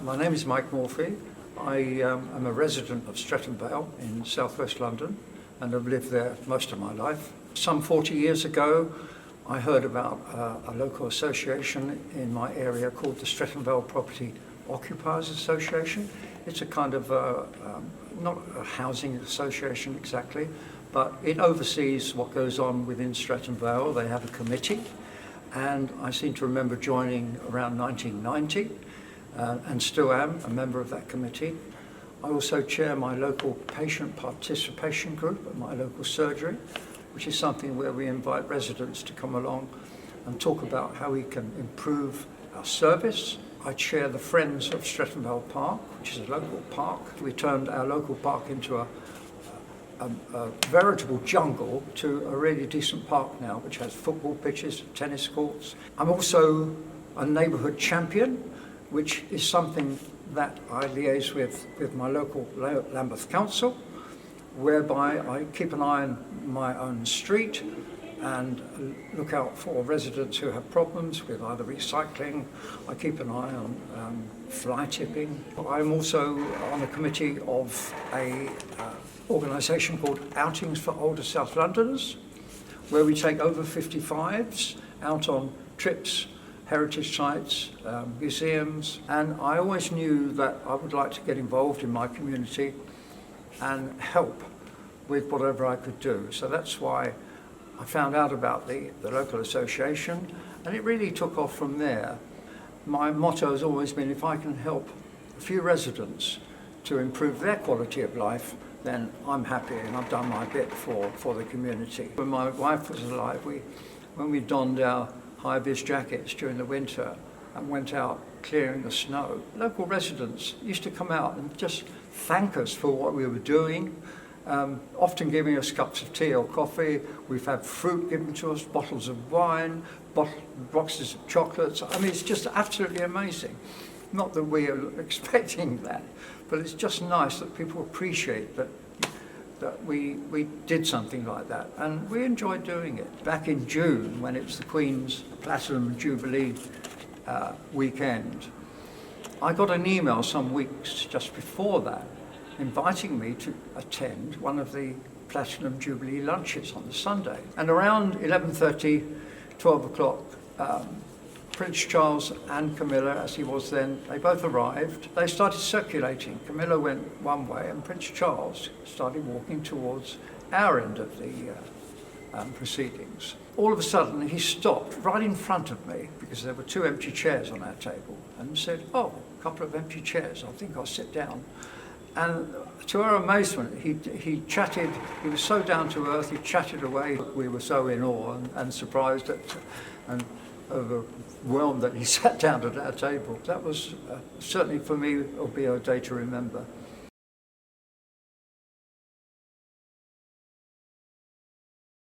My name is Mike Morphy. I am a resident of Streatham Vale in southwest London and have lived there most of my life. Some 40 years ago, I heard about a local association in my area called the Streatham Vale Property Occupiers Association. It's a kind of, not a housing association exactly, but it oversees what goes on within Streatham Vale. They have a committee, and I seem to remember joining around 1990. And still am a member of that committee. I also chair my local patient participation group at my local surgery, which is something where we invite residents to come along and talk about how we can improve our service. I chair the Friends of Streatham Vale Park, which is a local park. We turned our local park into a veritable jungle to a really decent park now, which has football pitches, tennis courts. I'm also a neighbourhood champion, which is something that I liaise with my local Lambeth Council, whereby I keep an eye on my own street and look out for residents who have problems with either recycling. I keep an eye on fly tipping. I'm also on a committee of a organisation called Outings for Older South Londoners, where we take over 55s out on trips, heritage sites, museums, and I always knew that I would like to get involved in my community and help with whatever I could do. So that's why I found out about the local association, and it really took off from there. My motto has always been, if I can help a few residents to improve their quality of life, then I'm happy and I've done my bit for the community. When my wife was alive, when we donned our high-vis jackets during the winter and went out clearing the snow, local residents used to come out and just thank us for what we were doing, often giving us cups of tea or coffee. We've had fruit given to us, bottles of wine, boxes of chocolates. I mean, it's just absolutely amazing. Not that we are expecting that, but it's just nice that people appreciate that we did something like that, and we enjoyed doing it. Back in June, when it was the Queen's Platinum Jubilee weekend, I got an email some weeks just before that inviting me to attend one of the Platinum Jubilee lunches on the Sunday. And around 11:30, 12 o'clock, Prince Charles and Camilla, as he was then, they both arrived. They started circulating. Camilla went one way and Prince Charles started walking towards our end of the proceedings. All of a sudden he stopped right in front of me because there were two empty chairs on our table and said, "Oh, a couple of empty chairs, I think I'll sit down." And to our amazement, he chatted, he was so down to earth, he chatted away. We were so in awe and surprised and overwhelmed that he sat down at our table. That was certainly for me, will be a day to remember.